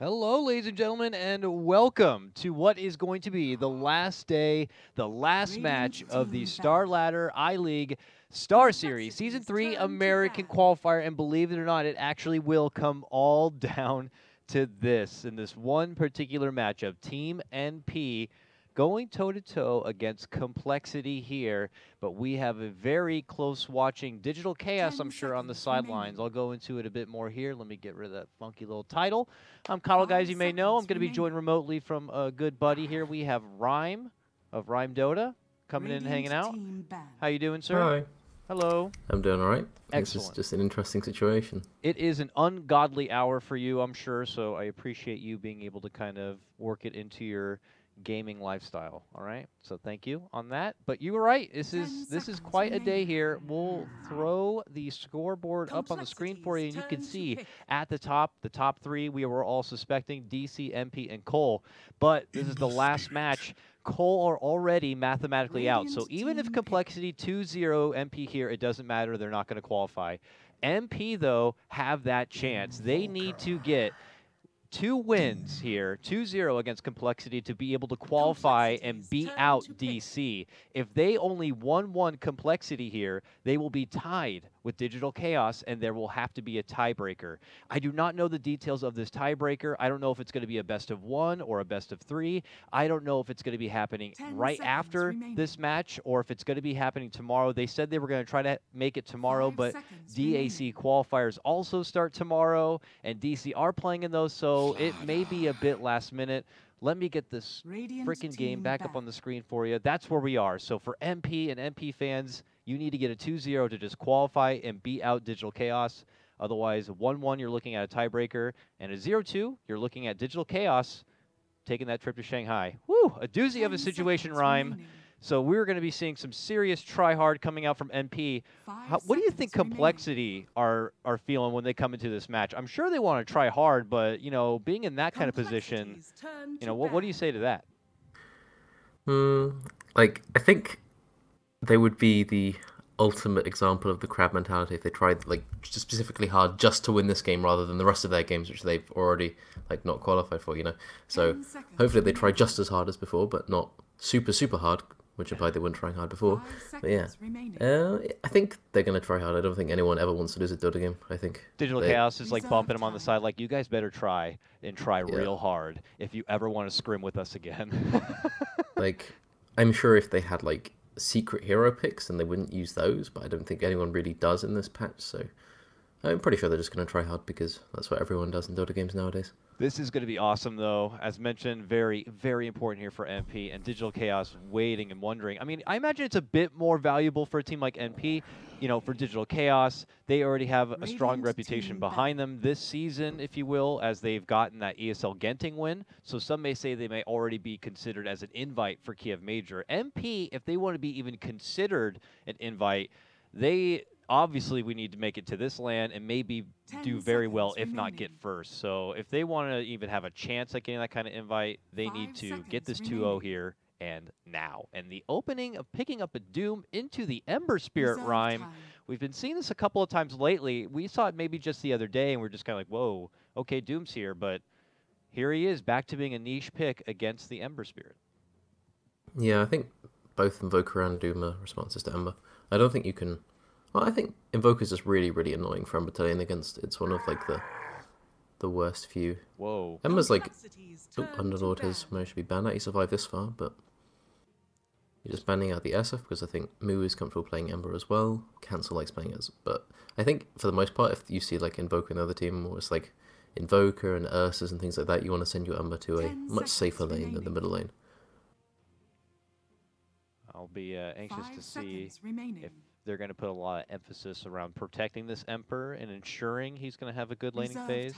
Hello, ladies and gentlemen, and welcome to what is going to be the last day, the last match of the Star Ladder I-League Star Series, Season 3 American Qualifier, and believe it or not, it actually will come all down to this, in this one particular matchup. Team NP going toe-to-toe against compLexity here, but we have a very close watching Digital Chaos, I'm sure, on the sidelines. I'll go into it a bit more here. Let me get rid of that funky little title. I'm Kyle, guys, you may know. I'm going to be joined remotely from a good buddy here. We have Rhyme of Rhyme Dota coming in and hanging out. How you doing, sir? Hi. Hello. I'm doing all right. Excellent. This is just an interesting situation. It is an ungodly hour for you, I'm sure, so I appreciate you being able to kind of work it into your gaming lifestyle. All right, so thank you on that. But you were right. This is quite a day here. We'll throw the scoreboard up on the screen for you, and you can see at the top three we were all suspecting: DC, MP, and Cole. But this is the last match. Cole are already mathematically out. So even if compLexity 2-0 MP here, it doesn't matter. They're not going to qualify. MP, though, have that chance. They need to get 2 wins here, 2-0 against compLexity, to be able to qualify and beat out DC. If they only won compLexity here, they will be tied with Digital Chaos, and there will have to be a tiebreaker. I do not know the details of this tiebreaker. I don't know if it's going to be a best of 1 or a best of 3. I don't know if it's going to be happening right after this match or if it's going to be happening tomorrow. They said they were going to try to make it tomorrow, but DAC qualifiers also start tomorrow, and DC are playing in those, so it may be a bit last minute. Let me get this freaking game back up on the screen for you. That's where we are. So for MP and MP fans, you need to get a 2-0 to just qualify and beat out Digital Chaos. Otherwise, 1-1, you're looking at a tiebreaker, and a 0-2, you're looking at Digital Chaos taking that trip to Shanghai. Woo! A doozy of a situation, Rhyme. So we're going to be seeing some serious try-hard coming out from NP. What do you think compLexity are feeling when they come into this match? I'm sure they want to try hard, but, you know, being in that kind of position, you know, what do you say to that? Like, I think they would be the ultimate example of the crab mentality if they tried, like, specifically hard just to win this game rather than the rest of their games, which they've already, like, not qualified for, you know? So hopefully they try just as hard as before, but not super, super hard, which implied they weren't trying hard before. But yeah, I think they're going to try hard. I don't think anyone ever wants to lose a Dota game, I think. Digital Chaos is like bumping them on the side, like, you guys better try and try real hard if you ever want to scrim with us again. Like, I'm sure if they had, like, secret hero picks, then they wouldn't use those, but I don't think anyone really does in this patch, so I'm pretty sure they're just going to try hard because that's what everyone does in Dota games nowadays. This is going to be awesome, though. As mentioned, very, very important here for NP, and Digital Chaos waiting and wondering. I mean, I imagine it's a bit more valuable for a team like NP. You know, for Digital Chaos, they already have a strong reputation behind them this season, if you will, as they've gotten that ESL Genting win. So some may say they may already be considered as an invite for Kiev Major. NP, if they want to be even considered an invite, they obviously we need to make it to this land and maybe do very well, if not get first. So if they want to even have a chance at getting that kind of invite, they need to get this 2-0 here and now. And the opening of picking up a Doom into the Ember Spirit, Rhyme, we've been seeing this a couple of times lately. We saw it maybe just the other day, and we're just kind of like, whoa, okay, Doom's here. But here he is, back to being a niche pick against the Ember Spirit. Yeah, I think both Invoker and Doom are responses to Ember. I don't think you can... Well, I think Invoker's just really, really annoying for Ember to lane against. It's one of, like, the worst few. Whoa. Ember's, like... Oh, Underlord has managed to be banned out. He survived this far, but... You're just banning out the SF because I think Moo is comfortable playing Ember as well. Cancel likes playing it, but I think for the most part, if you see like Invoker in the other team, or it's like Invoker and Ursus and things like that, you want to send your Ember to a much safer lane than the middle lane. I'll be anxious to see if they're going to put a lot of emphasis around protecting this Emperor and ensuring he's going to have a good laning phase.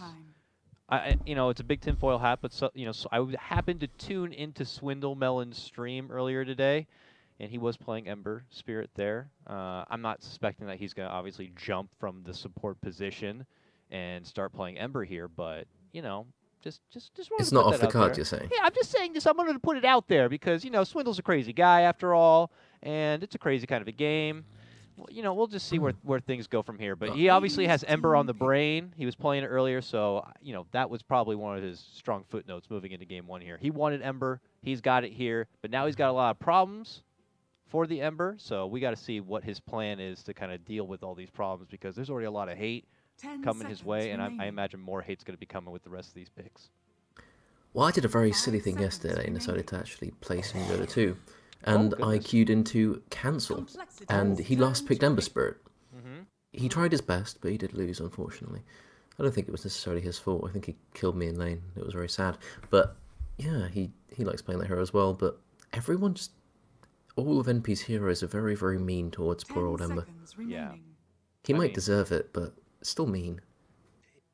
You know, it's a big tinfoil hat, but so I happened to tune into Swindle Melon's stream earlier today, and he was playing Ember Spirit there. I'm not suspecting that he's going to obviously jump from the support position and start playing Ember here, but you know, just it's not off the cards, you're saying? Yeah, I'm just saying this. I wanted to put it out there because you know Swindle's a crazy guy after all, and it's a crazy kind of a game. Well, you know, we'll just see Hmm. where things go from here. But Uh, he obviously has Radiant's Ember on team the pick. brain. He was playing it earlier, so you know that was probably one of his strong footnotes moving into game one here. He wanted Ember. He's got it here, but now he's got a lot of problems for the Ember. So we got to see what his plan is to kind of deal with all these problems because there's already a lot of hate 10 coming his way, seconds and I remaining. imagine more hate's going to be coming with the rest of these picks. Well, I did a very 5 silly thing seconds yesterday and decided remaining. to actually play some BO2. Oh, And I goodness. queued into cancel, compLexity and has he last turned picked Ember pick. Spirit. Mm-hmm. He tried his best, but he did lose, unfortunately. I don't think it was necessarily his fault. I think he killed me in lane. It was very sad. But yeah, he likes playing that hero as well. But everyone just, all of NP's heroes are very, very mean towards poor 10 old Ember. seconds remaining. He I might mean, deserve it, but still mean.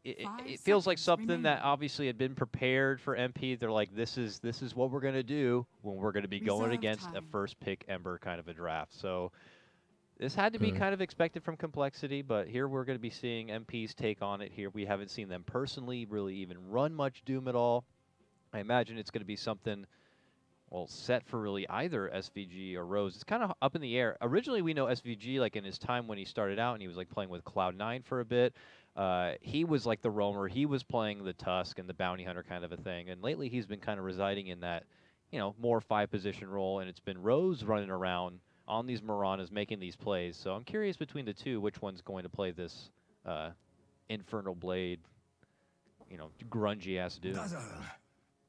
it feels like 5 seconds something that remaining. obviously had been prepared for MP. They're like, this is what we're gonna do when we're gonna be going Reserve against a time. first pick Ember kind of a draft. So this had to be Hmm. kind of expected from compLexity, but here we're going to be seeing MP's take on it here. We haven't seen them personally really even run much Doom at all. I imagine it's going to be something, well, set for really either SVG or Rose. It's kind of up in the air. Originally, we know SVG, like in his time when he started out and he was like playing with Cloud9 for a bit. He was like the roamer. He was playing the Tusk and the Bounty Hunter kind of a thing. And lately, he's been kind of residing in that, you know, more 5-position role. And it's been Rose running around on these Maranas making these plays. So I'm curious between the two, which one's going to play this Infernal Blade, you know, grungy ass Doom.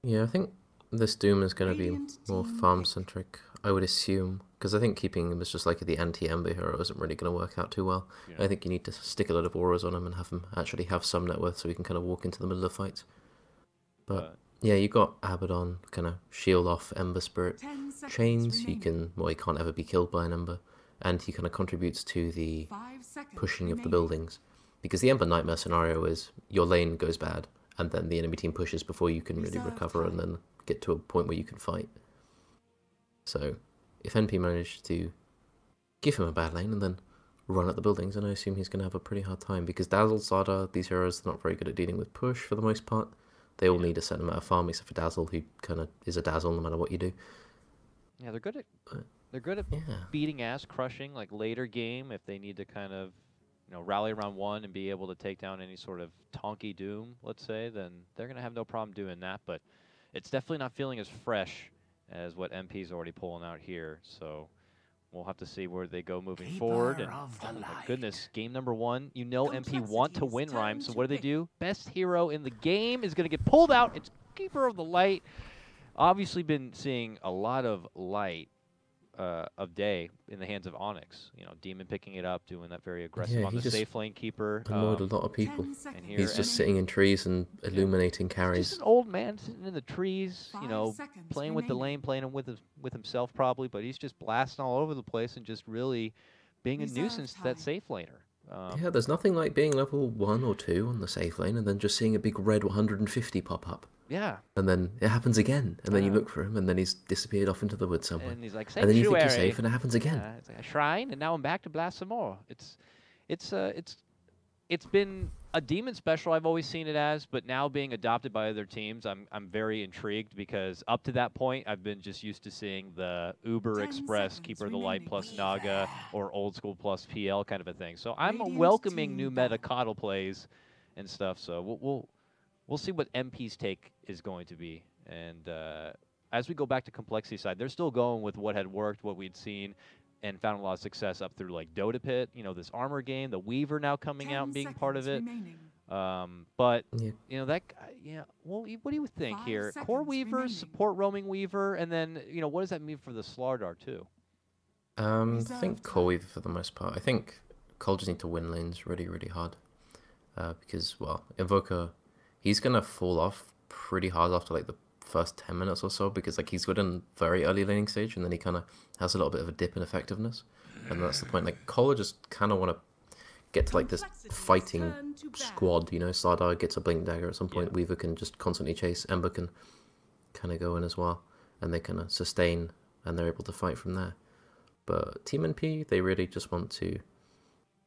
Yeah, I think this Doom is going to be Radiant more team farm pick. centric, I would assume, because I think keeping him as just like the anti-Ember hero isn't really going to work out too well. Yeah. I think you need to stick a lot of auras on him and have him actually have some net worth so he can kind of walk into the middle of fights. But yeah, you got Abaddon kind of shield off Ember Spirit 10 seconds chains. He remaining. can, well, he can't ever be killed by an Ember, and he kind of contributes to the 5 seconds pushing of the remaining. buildings, because the Ember Nightmare scenario is your lane goes bad and then the enemy team pushes before you can really Reserve recover and time. then get to a point where you can fight. So if NP managed to give him a bad lane and then run at the buildings, then I assume he's going to have a pretty hard time, because Dazzle, Zardar, these heroes are not very good at dealing with push for the most part. They all need a certain amount of farm, except for Dazzle, who kind of is a Dazzle no matter what you do. Yeah, they're good at But, yeah, yeah. beating ass, crushing like later game if they need to kind of, you know, rally around one and be able to take down any sort of tonky Doom, let's say, then they're gonna have no problem doing that. But it's definitely not feeling as fresh as what MP's already pulling out here. So we'll have to see where they go moving forward. And oh my goodness, game number one, you know MP want to compLexity's win Rhyme, turn so to what do they pick. do? Best hero in the game is gonna get pulled out. It's Keeper of the Light. Obviously been seeing a lot of light of day in the hands of Onyx. You know, Demon picking it up, doing that very aggressive Yeah, on he the just safe lane keeper. annoyed a lot of people. 10 seconds here He's just and- sitting in trees and illuminating He's carries. just an old man sitting in the trees, you 5 know, seconds playing with the remaining. lane, playing with himself probably, but he's just blasting all over the place and just really being a Reserve nuisance to that time. safe laner. Yeah, there's nothing like being level 1 or 2 on the safe lane and then just seeing a big red 150 pop up. Yeah, And then it happens again, and then you Yeah. look for him, and then he's disappeared off into the woods somewhere. and he's like, And then you think you're sanctuary. safe, and it happens again. Yeah, it's like a shrine, and now I'm back to blast some more. It's been a demon special. I've always seen it as, but now being adopted by other teams, I'm very intrigued because up to that point, I've been just used to seeing the Uber 10 Express, seconds Keeper of the Light remaining. plus Naga, or old school plus PL kind of a thing. So I'm Radiant welcoming team new meta back. coddle plays and stuff. So we'll see what MP's take is going to be. And as we go back to complexity side, they're still going with what had worked, what we'd seen, and found a lot of success up through like Dota Pit, you know, this armor game, the Weaver now coming out and being part of it. Remaining. But Yeah. you know that, yeah. Well, what do you think 5 here? seconds Core Weaver, remaining. support roaming Weaver, and then you know what does that mean for the Slardar too? I Reserve think time. Cole Weaver for the most part. I think Cole just need to win lanes really, really hard. Because, well, Invoker, he's going to fall off pretty hard after like the first 10 minutes or so, because like he's good in very early laning stage, and then he kind of has a little bit of a dip in effectiveness. And that's the point. Like, Cole just kind of want to get to like this compLexity's fighting turn to ban. squad, you know. Slardar gets a blink dagger at some point, Yeah. Weaver can just constantly chase, Ember can kind of go in as well, and they kind of sustain, and they're able to fight from there. But Team NP, they really just want to,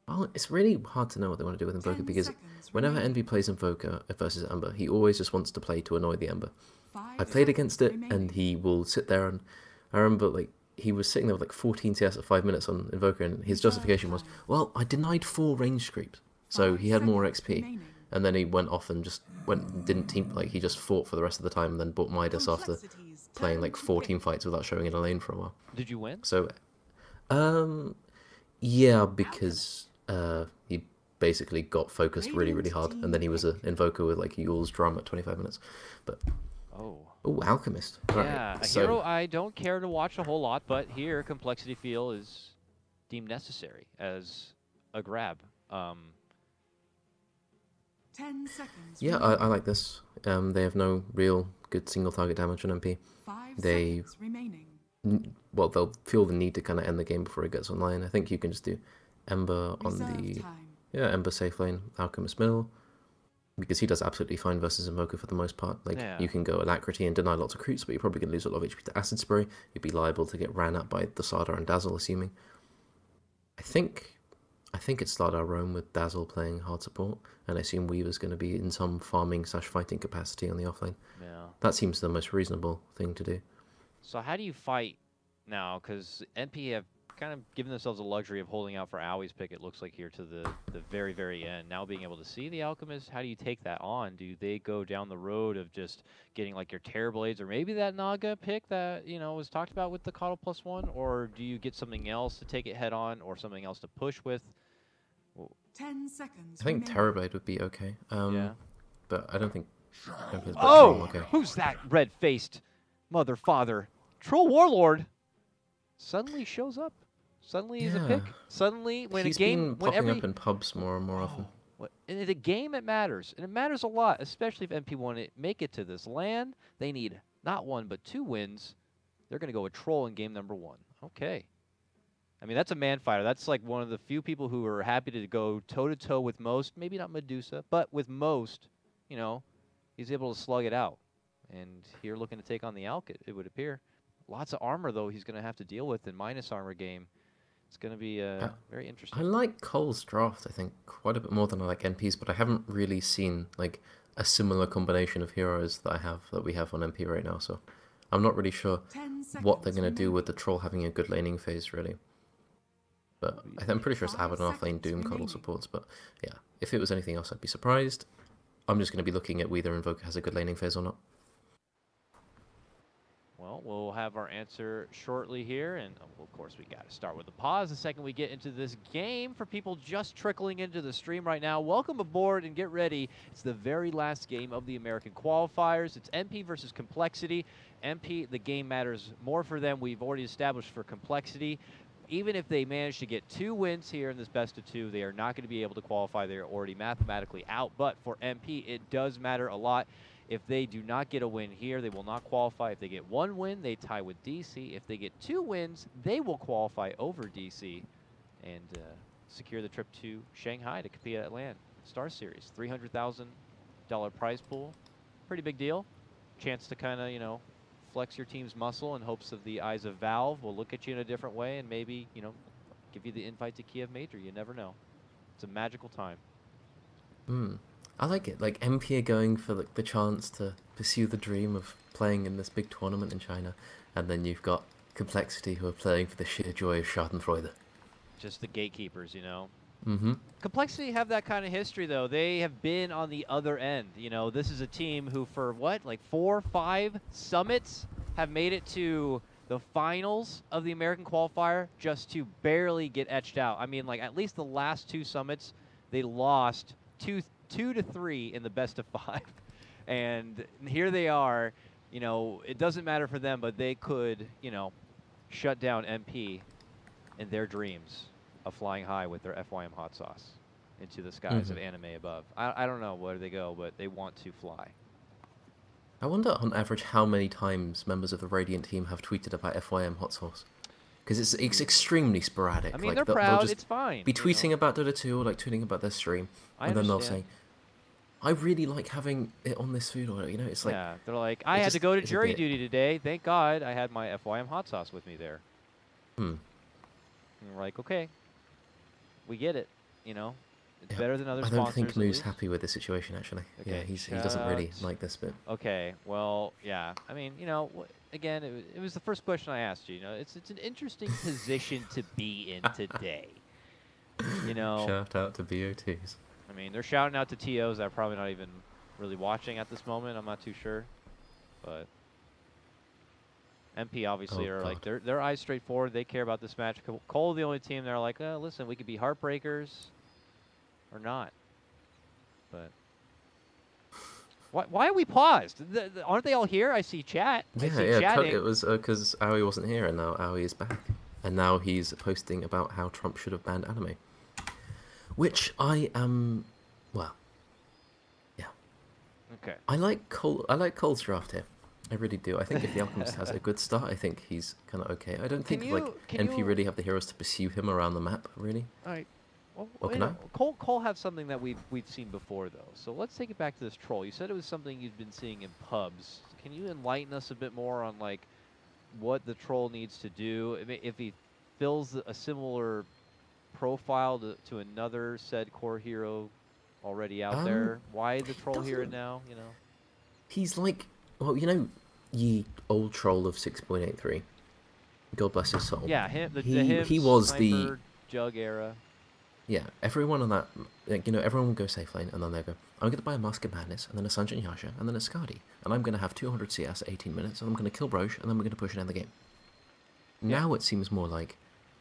well, it's really hard to know what they want to do with Invoker, 10 because seconds whenever remaining. Envy plays Invoker versus Ember, he always just wants to play to annoy the Ember. 5 I played seconds against it, remaining. and he will sit there, and I remember like he was sitting there with like 14 CS at 5 minutes on Invoker, and his justification was, well, I denied 4 range creeps, so he had more XP. And then he went off and just didn't team, like he just fought for the rest of the time, and then bought Midas after playing like 14 fights without showing in a lane for a while. Did you win? So, yeah, because he basically got focused really, really hard, and then he was an Invoker with like Yule's drum at 25 minutes. But oh, Alchemist. Yeah, a hero I don't care to watch a whole lot, but here complexity feel is deemed necessary as a grab. 10 seconds. Yeah, I like this. They have no real good single target damage on MP. 5 They seconds remaining. well, they'll feel the need to kind of end the game before it gets online. I think you can just do Ember on Reserve the time. Ember safe lane, Alchemist middle, because he does absolutely fine versus Invoker for the most part. Like you can go Alacrity and deny lots of creeps, but you're probably going to lose a lot of HP to Acid Spray. You'd be liable to get ran at by the Slardar and Dazzle, assuming. I think it's Slardar Roam with Dazzle playing hard support, and I assume Weaver's going to be in some farming/fighting capacity on the offlane. Yeah. That seems the most reasonable thing to do. So how do you fight now? Because NP have kind of given themselves a luxury of holding out for Owie's pick, it looks like, here to the very, very end. Now being able to see the Alchemist, how do you take that on? Do they go down the road of just getting like your Terrorblades, or maybe that Naga pick that, you know, was talked about with the Coddle +1? Or do you get something else to take it head on, or something else to push with? 10 seconds. I think Terrorblade would be okay. Yeah. But I don't think... Oh! Okay. Who's that red-faced mother father? Troll Warlord suddenly shows up. Suddenly he's a pick. Suddenly, when he's a game... been popping up in pubs more and more often. In a game, it matters. And it matters a lot, especially if MP want to make it to this LAN. They need not 1, but 2 wins. They're going to go with Troll in game number 1. Okay. I mean, that's a man fighter. That's like one of the few people who are happy to go toe-to-toe with most. Maybe not Medusa, but with most, you know, he's able to slug it out. And here looking to take on the Alk, it would appear. Lots of armor, though, he's going to have to deal with in minus armor game. It's going to be very interesting. I like Cole's draft, I think, quite a bit more than I like NP's, but I haven't really seen like a similar combination of heroes that we have on MP right now, so I'm not really sure what they're going to do with the Troll having a good laning phase, really. But I'm pretty sure it's Abaddon offlane Doom Coddle supports, but yeah, if it was anything else, I'd be surprised. I'm just going to be looking at whether Invoker has a good laning phase or not. Well, we'll have our answer shortly here, and of course we got to start with a pause the second we get into this game. For people just trickling into the stream right now, welcome aboard and get ready. It's the very last game of the American Qualifiers. It's MP versus complexity. MP, the game matters more for them. We've already established for complexity. Even if they manage to get 2 wins here in this best of 2, they are not going to be able to qualify. They're already mathematically out. But for MP, it does matter a lot. If they do not get a win here, they will not qualify. If they get 1 win, they tie with DC. If they get 2 wins, they will qualify over DC and secure the trip to Shanghai to compete at LAN Star Series. $300,000 prize pool. Pretty big deal. Chance to kind of, you know, flex your team's muscle in hopes of the eyes of Valve will look at you in a different way and maybe, you know, give you the invite to Kiev Major. You never know. It's a magical time. I like it. Like, MP are going for like the chance to pursue the dream of playing in this big tournament in China, and then you've got complexity who are playing for the sheer joy of Schadenfreude. Just the gatekeepers, you know. Mm-hmm. Complexity have that kind of history, though. They have been on the other end. You know, this is a team who, for what, like 4 or 5 summits, have made it to the finals of the American Qualifier just to barely get etched out. I mean, like, at least the last 2 summits, they lost 2 to 3 in the best of 5. And here they are. You know, it doesn't matter for them, but they could, you know, shut down MP in their dreams of flying high with their FYM hot sauce into the skies of anime above. I don't know where they go, but they want to fly. I wonder, on average, how many times members of the Radiant team have tweeted about FYM hot sauce. Because it's extremely sporadic. I mean, like, they're they'll proud. just It's fine. be tweeting about Dota 2 or like tweeting about their stream, and then they'll say, I really like having it on this food order. You know, it's like... Yeah, they're like, I had to go to jury duty today. Thank God I had my FYM hot sauce with me there. And we're like, okay, we get it. You know, it's better than other sponsors. I don't think Moo's happy with the situation, actually. Okay, Yeah, he doesn't really like this bit. Okay, well, yeah. I mean, you know, again, it was the first question I asked you. You know, it's an interesting position to be in today. You know, Shout out to BO2s. I mean, they're shouting out to TOs that are probably not even really watching at this moment. I'm not too sure, but MP obviously are like their eyes straight forward. They care about this match. Cole, the only team they're like, listen, we could be heartbreakers or not. But why are we paused? Aren't they all here? I see chat. I see chatting. It was because Aoi wasn't here, and now Aoi is back, and now he's posting about how Trump should have banned anime, which I am, well, yeah. Okay. I like Cole's draft here. I really do. I think if the Alchemist has a good start, I think he's kind of okay. I don't think NP really have the heroes to pursue him around the map, really. All right. Well, Cole have something that we've seen before though. So let's take it back to this troll. You said it was something you'd been seeing in pubs. Can you enlighten us a bit more on like what the troll needs to do? I mean, if he fills a similar profile to another said core hero already out there, why the troll here now? You know, he's like, well, you know, ye old troll of 6.83. God bless his soul. Yeah, he was Sniper, the Jug era. Yeah, everyone on that, like, you know, everyone will go safe lane, and then they'll go, I'm going to buy a Mask of Madness, and then a Sanjin Yasha, and then a Skadi, and I'm going to have 200 CS at 18 minutes, and I'm going to kill Broche, and then we're going to push and end the game. Yeah. Now it seems more like,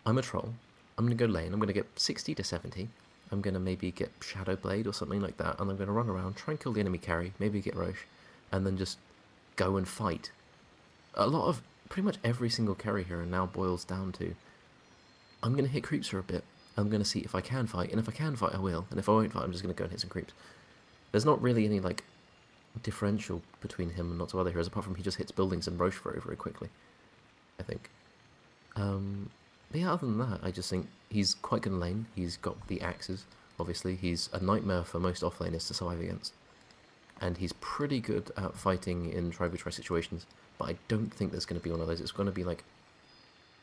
I'm a troll, I'm going to go lane, I'm going to get 60 to 70, I'm going to maybe get Shadow Blade or something like that, and I'm going to run around, try and kill the enemy carry, maybe get Roche, and then just go and fight. Pretty much every single carry hero now boils down to, I'm going to hit creeps for a bit, I'm going to see if I can fight, and if I can fight, I will, and if I won't fight, I'm just going to go and hit some creeps. There's not really any, like, differential between him and lots of other heroes, apart from he just hits buildings and Roche very, very quickly, I think. But yeah, other than that, I just think he's quite good in lane. He's got the axes, obviously. He's a nightmare for most offlaners to survive against. And he's pretty good at fighting in try-v-try situations, but I don't think there's going to be one of those. It's going to be like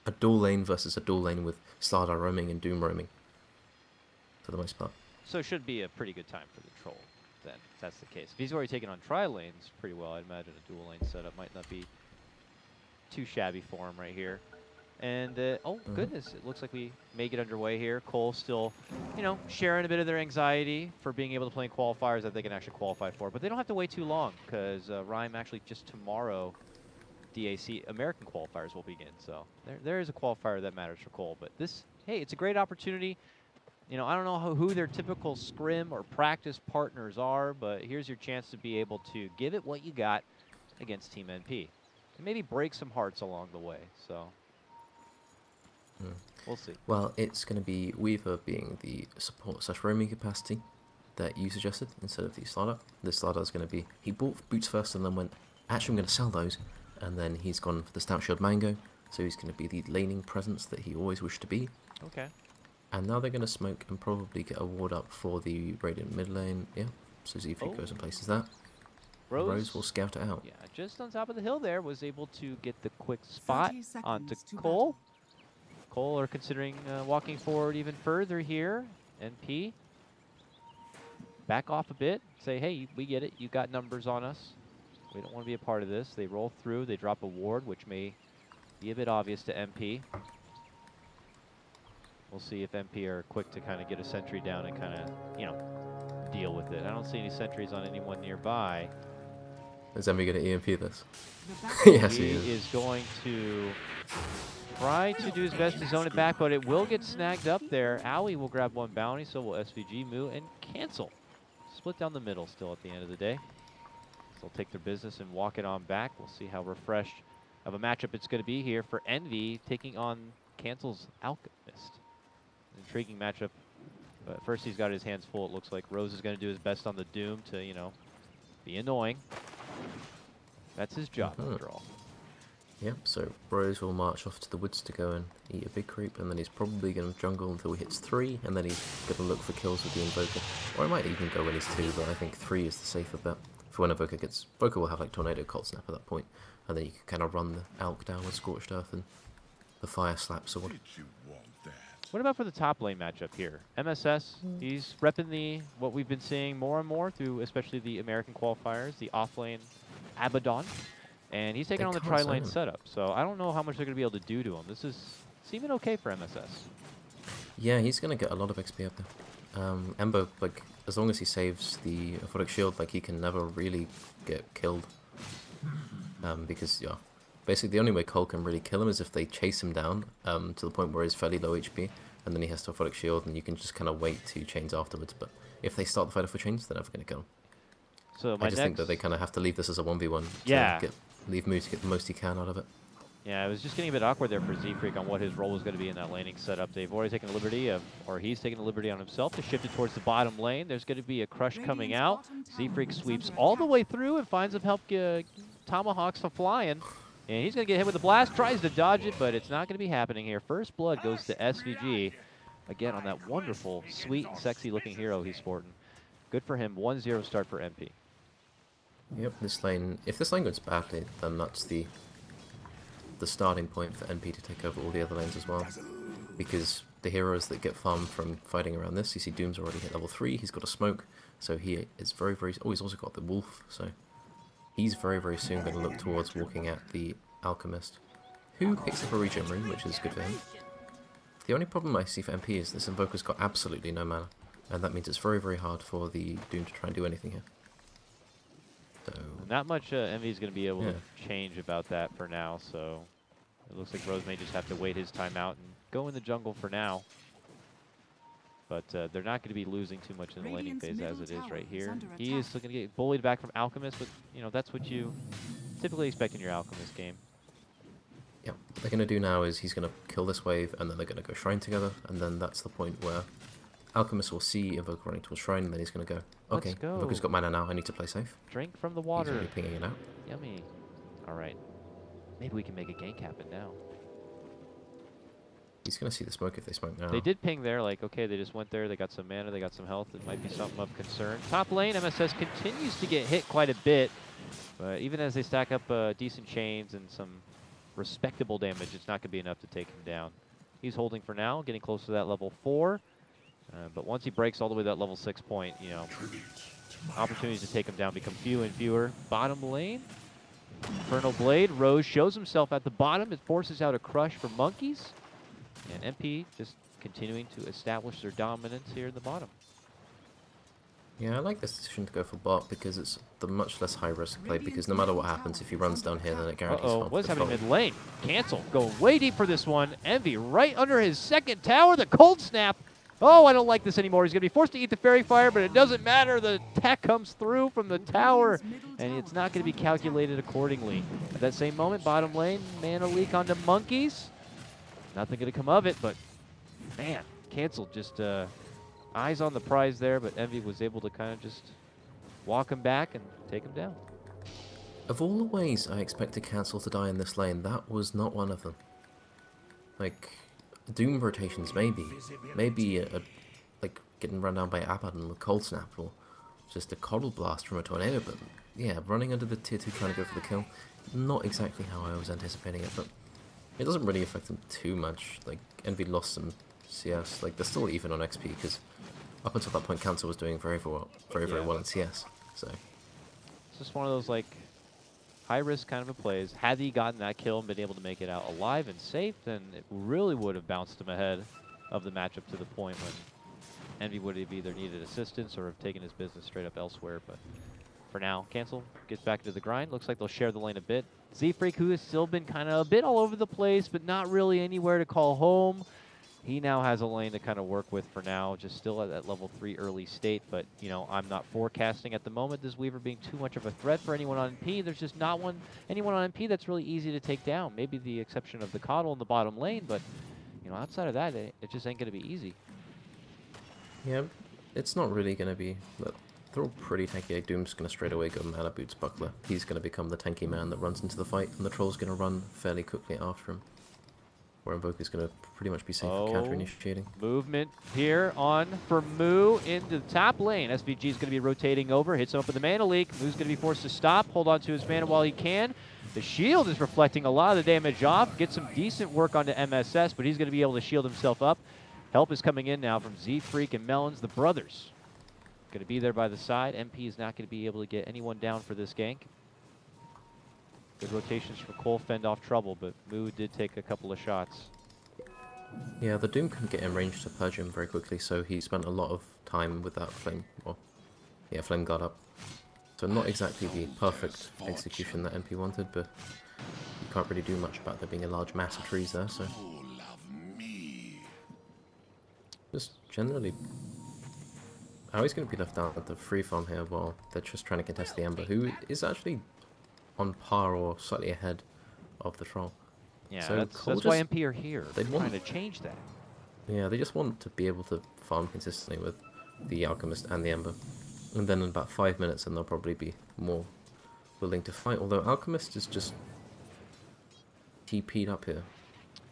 a dual lane versus a dual lane with Slardar roaming and Doom roaming, for the most part. So it should be a pretty good time for the troll, then, if that's the case. If he's already taken on tri-lanes pretty well, I'd imagine a dual lane setup might not be too shabby for him right here. And, goodness, it looks like we may get underway here. Cole still, you know, sharing a bit of their anxiety for being able to play in qualifiers that they can actually qualify for. But they don't have to wait too long, because Rhyme actually just tomorrow, DAC American qualifiers will begin. So there is a qualifier that matters for Cole. But this, hey, it's a great opportunity. You know, I don't know who their typical scrim or practice partners are, but here's your chance to be able to give it what you got against Team NP. And maybe break some hearts along the way. So we'll see. Well, it's going to be Weaver being the support/roaming capacity that you suggested instead of the Slardar. The Slardar is going to be, he bought boots first and then went, actually I'm going to sell those. And then he's gone for the Stout Shield Mango, so he's going to be the laning presence that he always wished to be. Okay. And now they're going to smoke and probably get a ward up for the Radiant mid lane. Yeah, so Zifi goes and places that. Rose will scout it out. Yeah, just on top of the hill there, was able to get the quick spot onto Cole. Cole are considering walking forward even further here. NP, back off a bit. Say, hey, we get it. You got numbers on us. We don't want to be a part of this. They roll through. They drop a ward, which may be a bit obvious to MP. We'll see if MP are quick to kind of get a sentry down and kind of, you know, deal with it. I don't see any sentries on anyone nearby. Is MP going to EMP this? Yes, he is going to try to do his best to zone it back, but it will get snagged up there. Aoi will grab one bounty, so will SVG, Moo, and cancel. Split down the middle still at the end of the day. They'll take their business and walk it on back. We'll see how refreshed of a matchup it's going to be here for Envy taking on Cancel's Alchemist. Intriguing matchup. But first he's got his hands full, it looks like. Rose is going to do his best on the Doom to, you know, be annoying. That's his job, after all. Yep, so Rose will march off to the woods to go and eat a big creep, and then he's probably going to jungle until he hits 3, and then he's going to look for kills with the Invoker. Or he might even go when he's 2, but I think 3 is the safer bet. For when Invoker gets... Invoker will have like Tornado Cold Snap at that point, and then you can kind of run the Alk down with Scorched Earth and the Fire Slap Sword. What about for the top lane matchup here? MSS, he's repping what we've been seeing more and more through especially the American qualifiers, the off lane Abaddon. And he's taking on the can't tri-lane sign him. setup. So I don't know how much they're going to be able to do to him. This is seeming okay for MSS. Yeah, he's gonna get a lot of XP up there. Embo, like, as long as he saves the Aphotic Shield, like, he can never really get killed. Because, yeah, basically the only way Cole can really kill him is if they chase him down to the point where he's fairly low HP, and then he has to Aphotic Shield, and you can just kind of wait 2 chains afterwards. But if they start the fight off for chains, they're never gonna kill him. So I just think that they kind of have to leave this as a 1v1 to leave Moo to get the most he can out of it. Yeah, it was just getting a bit awkward there for Z-Freak on what his role was going to be in that laning setup. They've already taken a liberty of, or he's taken a liberty on himself to shift it towards the bottom lane. There's going to be a crush coming out. Z-Freak sweeps all the way through and finds him help Tomahawks from flying. And he's going to get hit with a blast, tries to dodge it, but it's not going to be happening here. First blood goes to SVG. Again, on that wonderful, sweet, and sexy-looking hero he's sporting. Good for him. 1-0 start for MP. Yep, this lane, if this lane goes badly, then that's the starting point for NP to take over all the other lanes as well. Because the heroes that get farmed from fighting around this, you see Doom's already hit level 3, he's got a smoke, so he is very, very... Oh, he's also got the wolf, so he's very, very soon going to look towards walking at the Alchemist, who picks up a regen rune, which is good for him. The only problem I see for MP is this Invoker's got absolutely no mana, and that means it's very, very hard for the Doom to try and do anything here. So, not much Envy is going to be able to change about that for now, so it looks like Rose may just have to wait his time out and go in the jungle for now. But they're not going to be losing too much in the laning phase as it is right here. He is still going to get bullied back from Alchemist, but you know that's what you typically expect in your Alchemist game. Yeah, what they're going to do now is he's going to kill this wave, and then they're going to go Shrine together, and then that's the point where Alchemist will see Invoker running towards Shrine, and then he's going to go, okay, Invoker's got mana now, I need to play safe. Drink from the water. He's already pinging it out. Yummy. All right. Maybe we can make a gank happen now. He's going to see the smoke if they smoke now. They did ping there, like, okay, they just went there, they got some mana, they got some health, it might be something of concern. Top lane, MSS continues to get hit quite a bit, but even as they stack up decent chains and some respectable damage, it's not going to be enough to take him down. He's holding for now, getting close to that level 4. But once he breaks all the way to that level 6 point, you know, opportunities to take him down become few and fewer. Bottom lane, Infernal Blade. Rose shows himself at the bottom. It forces out a crush for Monkeys. And MP just continuing to establish their dominance here in the bottom. Yeah, I like this decision to go for bot because it's the much less high-risk play, because no matter what happens, if he runs down here, then it guarantees farm. What's happening mid lane? Cancel, going way deep for this one. Envy right under his second tower, the cold snap. Oh, I don't like this anymore. He's going to be forced to eat the Fairy Fire, but it doesn't matter. The tech comes through from the tower, and it's not going to be calculated accordingly. At that same moment, bottom lane, mana leak onto Monkeys. Nothing going to come of it, but man, Cancel just eyes on the prize there, but Envy was able to kind of just walk him back and take him down. Of all the ways I expected Cancel to die in this lane, that was not one of them. Like, Doom rotations, maybe like getting run down by Abaddon with Cold Snap, or just a Coddle Blast from a Tornado, but yeah, running under the tier 2 trying to go for the kill, not exactly how I was anticipating it, but it doesn't really affect them too much. Like, Envy lost some CS, like they're still even on XP, because up until that point Cancel was doing very well in CS, so. It's just one of those like high-risk kind of a plays. Had he gotten that kill and been able to make it out alive and safe, then it really would have bounced him ahead of the matchup to the point when Envy would have either needed assistance or have taken his business straight up elsewhere. But for now, Cancel gets back into the grind. Looks like they'll share the lane a bit. Z-Freak, who has still been kind of a bit all over the place, but not really anywhere to call home. He now has a lane to kind of work with for now, just still at that level 3 early state. But, you know, I'm not forecasting at the moment this Weaver being too much of a threat for anyone on MP. There's just not anyone on MP that's really easy to take down. Maybe the exception of the Coddle in the bottom lane, but, you know, outside of that, it just ain't going to be easy. Yeah, it's not really going to be. They're all pretty tanky. Doom's going to straight away go Mana Boots Buckler. He's going to become the tanky man that runs into the fight, and the Troll's going to run fairly quickly after him. Where Invoker's going to pretty much be safe for counter-initiating. Movement here on for Moo into the top lane. SVG is going to be rotating over, hits him up with the mana leak. Moo's going to be forced to stop, hold on to his mana while he can. The shield is reflecting a lot of the damage off. Get some decent work onto MSS, but he's going to be able to shield himself up. Help is coming in now from Z-Freak and Melons, the brothers. Going to be there by the side. MP is not going to be able to get anyone down for this gank. Good rotations for Cole, fend off trouble, but Moo did take a couple of shots. Yeah, the Doom couldn't get in range to purge him very quickly, so he spent a lot of time with that flame, well, yeah, flame guard up. So not exactly the perfect execution that NP wanted, but you can't really do much about there being a large mass of trees there, so... Just generally... Aui's going to be left out at the free farm here while they're just trying to contest the Ember, who is actually on par or slightly ahead of the Troll. Yeah, so that's why MP are here. They're trying to change that. Yeah, they just want to be able to farm consistently with the Alchemist and the Ember. And then in about 5 minutes and they'll probably be more willing to fight. Although Alchemist is just TP'd up here.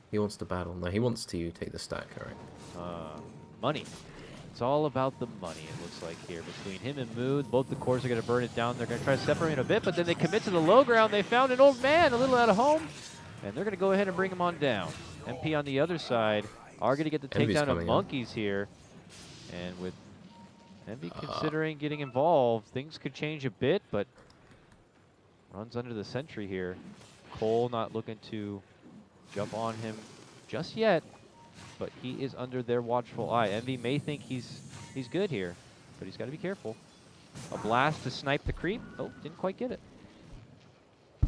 He wants to battle. No, he wants to take the stack, alright. Money. It's all about the money, it looks like here. Between him and Mood, both the cores are going to burn it down. They're going to try to separate him a bit, but then they commit to the low ground. They found an old man a little out of home, and they're going to go ahead and bring him on down. MP on the other side are going to get the takedown of Monkeys here. And with Envy considering getting involved, things could change a bit, but runs under the sentry here. Cole not looking to jump on him just yet, but he is under their watchful eye. Envy may think he's good here, but he's got to be careful. A blast to snipe the creep. Oh, didn't quite get it.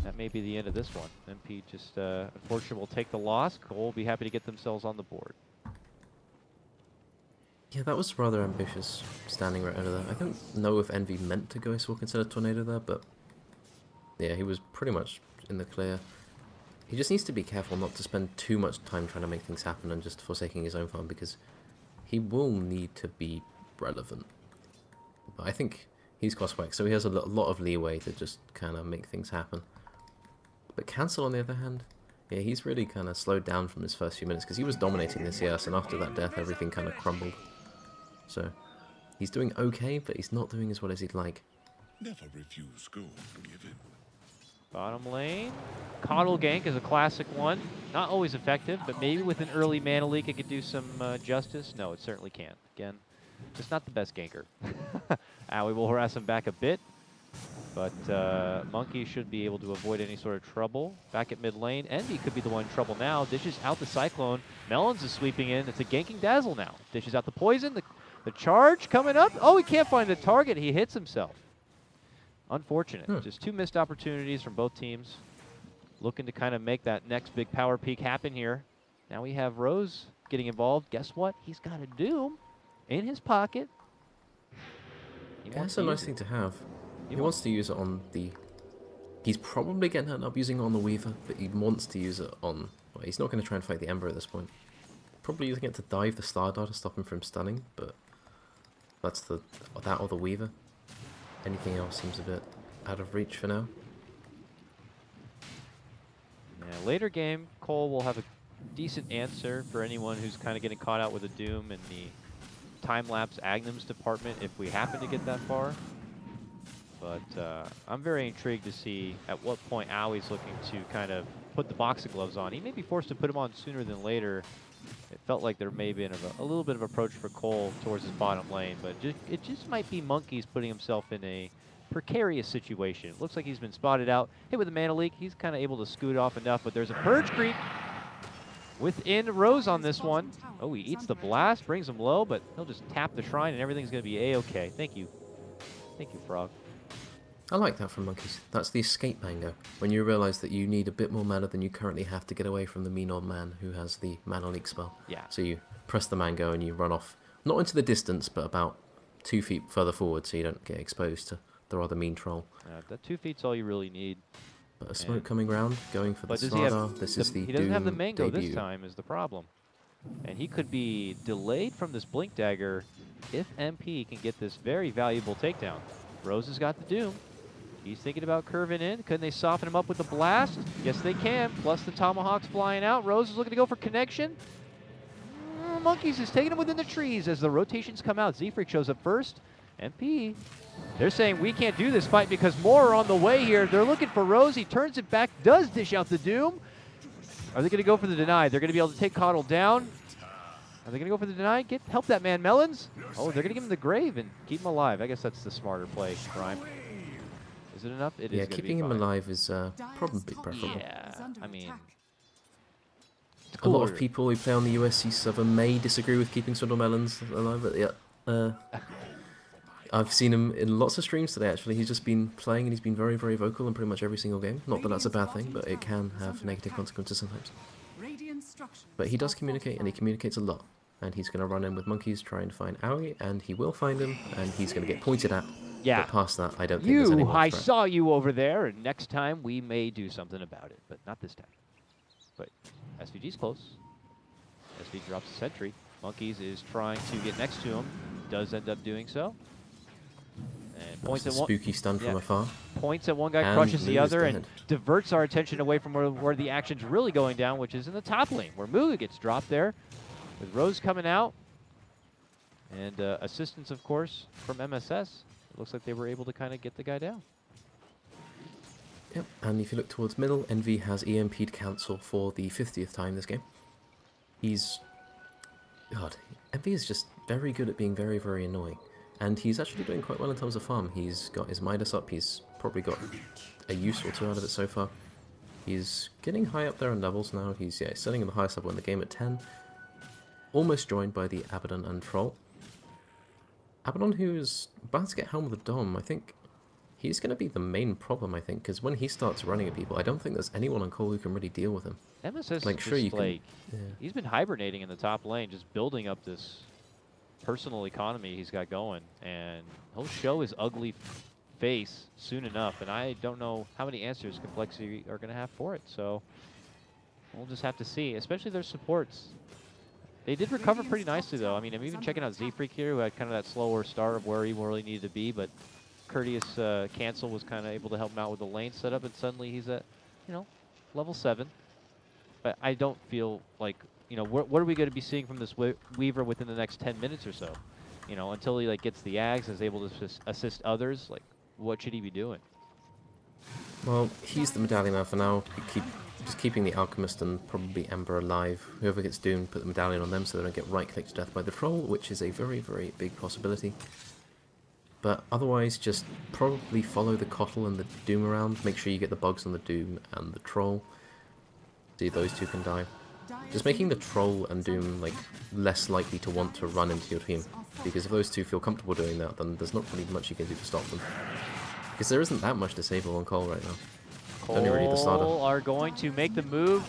That may be the end of this one. MP just, unfortunately, will take the loss. Cole will be happy to get themselves on the board. Yeah, that was rather ambitious, standing right under there. I don't know if Envy meant to go Ice Walk instead of Tornado there, but yeah, he was pretty much in the clear. He just needs to be careful not to spend too much time trying to make things happen and just forsaking his own farm, because he will need to be relevant. But I think he's cost-whacked, so he has a lot of leeway to just kind of make things happen. But Cancel, on the other hand, yeah, he's really kind of slowed down from his first few minutes, because he was dominating this CS, and after that death, everything kind of crumbled. So, he's doing okay, but he's not doing as well as he'd like. Never refuse gold given. Bottom lane. Coddle gank is a classic one. Not always effective, but maybe with an early mana leak it could do some justice. No, it certainly can't. Again, just not the best ganker. Aoi will harass him back a bit, but Monkey should be able to avoid any sort of trouble. Back at mid lane, Envy could be the one in trouble now. Dishes out the Cyclone. Melons is sweeping in. It's a ganking Dazzle now. Dishes out the poison. The charge coming up. Oh, he can't find the target. He hits himself. Unfortunate. Just two missed opportunities from both teams. Looking to kind of make that next big power peak happen here. Now we have Rose getting involved. Guess what? He's got a Doom in his pocket. That's a nice thing to have. He wants to use it on the... He's probably going to end up using it on the Weaver, but he wants to use it on... Well, he's not going to try and fight the Ember at this point. Probably using it to dive the Star Dart to stop him from stunning, but... That's that or the Weaver. Anything else seems a bit out of reach for now. Yeah, later game, Cole will have a decent answer for anyone who's kind of getting caught out with a Doom in the time-lapse Agnums department if we happen to get that far. But I'm very intrigued to see at what point Aui's looking to kind of put the boxing gloves on. He may be forced to put them on sooner than later. It felt like there may have been a little bit of approach for Cole towards his bottom lane, but it just might be Monkeys putting himself in a precarious situation. It looks like he's been spotted out. Hit with a mana leak. He's kind of able to scoot off enough, but there's a Purge creep within Rose on this one. Oh, he eats the blast, brings him low, but he'll just tap the shrine and everything's going to be A-okay. Thank you. Thank you, Frog. I like that from Monkeys. That's the escape mango. When you realise that you need a bit more mana than you currently have to get away from the mean old man who has the mana leak spell. Yeah. So you press the mango and you run off, not into the distance, but about 2 feet further forward so you don't get exposed to the rather mean troll. That 2 feet's all you really need. But a smoke coming around, going for the Slardar. This is the He doesn't have the Doom mango debut. this time is the problem. And he could be delayed from this Blink Dagger if MP can get this very valuable takedown. Rose has got the Doom. He's thinking about curving in. Couldn't they soften him up with the blast? Yes, they can. Plus the Tomahawks flying out. Rose is looking to go for connection. Monkeys is taking him within the trees as the rotations come out. Z-Freak shows up first. MP, they're saying we can't do this fight because more are on the way here. They're looking for Rose. He turns it back, does dish out the Doom. Are they going to go for the deny? They're going to be able to take Coddle down. Are they going to go for the deny? Help that man, Melons. Oh, they're going to give him the grave and keep him alive. I guess that's the smarter play, Prime. Is it enough? It is Yeah, gonna keeping be him fine. alive is Dire's probably top preferable. tower Yeah, is under I mean, attack. it's A lot of cooler. people who play on the USC server may disagree with keeping Swindle Melons alive, but yeah. I've seen him in lots of streams today, actually. He's just been playing and he's been very, very vocal in pretty much every single game. Not that that's a bad thing, but it can have negative consequences sometimes. Radiant structures But he does are communicate, and he fortified. communicates a lot. And he's going to run in with monkeys, try and find Aoi, and he will find him, and he's going to get pointed at. Yeah. But past that, I don't think there's any more I threat. saw you over there, and next time we may do something about it, but not this time. But SVG's close. SV drops a sentry. Monkeys is trying to get next to him. Does end up doing so. And points That's at a one. spooky stun from afar. Points at one guy, And crushes the moves other, dead. and diverts our attention away from where the action's really going down, which is in the top lane, where Muga gets dropped there, with Rose coming out, and assistance, of course, from MSS. It looks like they were able to kind of get the guy down. Yep, and if you look towards middle, Envy has EMP'd Council for the 50th time this game. He's... God, Envy is just very good at being very, very annoying. And he's actually doing quite well in terms of farm. He's got his Midas up, he's probably got a use or two out of it so far. He's getting high up there in levels now. He's sitting in the highest level in the game at 10. Almost joined by the Abaddon and Troll. Abaddon, who's about to get Helm of the Dom, I think he's going to be the main problem, I think, because when he starts running at people, I don't think there's anyone on call who can really deal with him. MSS Like, is sure, just you can- like, yeah. he's been hibernating in the top lane, just building up this personal economy he's got going, and he'll show his ugly face soon enough, and I don't know how many answers compLexity are going to have for it, so we'll just have to see, especially their supports. They did recover pretty nicely, though. I mean, I'm even checking out Z-Freak here, who had kind of that slower start of where he really needed to be, but Courteous Cancel was kind of able to help him out with the lane setup, and suddenly he's at, you know, level 7. But I don't feel like, you know, what are we going to be seeing from this Weaver within the next 10 minutes or so? You know, until he, like, gets the Ags and is able to assist others, like, what should he be doing? Well, he's the medallion now for now. Just keeping the Alchemist and probably Ember alive. Whoever gets doomed, put the medallion on them so they don't get right-clicked to death by the Troll, which is a very, very big possibility. But otherwise, just probably follow the Kotl and the Doom around. Make sure you get the bugs on the Doom and the Troll. See, those two can die. Just making the Troll and Doom like less likely to want to run into your team. Because if those two feel comfortable doing that, then there's not really much you can do to stop them. Because there isn't that much disable on Cole right now. Only really the starter. Cole are going to make the move.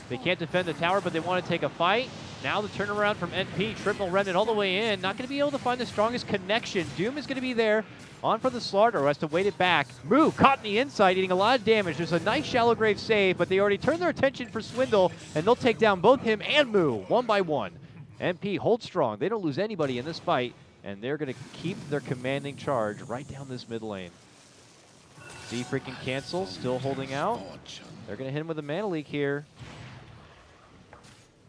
They can't defend the tower, but they want to take a fight. Now the turnaround from NP, triple Remnant all the way in. Not going to be able to find the strongest connection. Doom is going to be there. On for the slaughter, who has to wait it back. Moo caught in the inside, eating a lot of damage. There's a nice shallow grave save, but they already turned their attention for Swindle, and they'll take down both him and Moo, one by one. NP holds strong. They don't lose anybody in this fight, and they're going to keep their commanding charge right down this mid lane. Z freaking Cancel, still holding out. They're going to hit him with a Mana Leak here.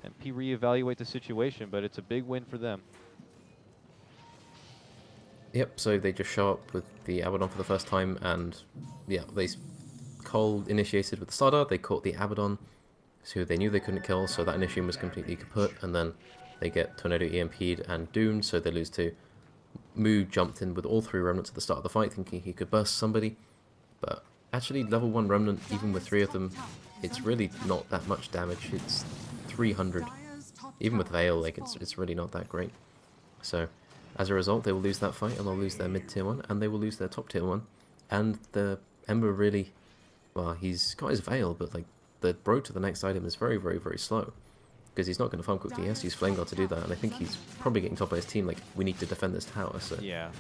NP reevaluate the situation, but it's a big win for them. Yep, so they just show up with the Abaddon for the first time, and yeah, Cole initiated with the starter, they caught the Abaddon, who they knew they couldn't kill, so that initiation was completely kaput, and then they get Tornado EMP'd and doomed, so they lose 2. Moo jumped in with all 3 Remnants at the start of the fight, thinking he could burst somebody, but actually level 1 Remnant, even with 3 of them, it's really not that much damage. It's 300. Even with Veil, like it's really not that great. So as a result, they will lose that fight, and they'll lose their mid-tier 1, and they will lose their top-tier 1. And the Ember really, well, he's got his Veil, but like the road to the next item is very, very, very slow. Because he's not going to farm quickly. He has to use Flame Guard to do that, and I think he's probably getting told by his team, like, we need to defend this tower, so... Yeah.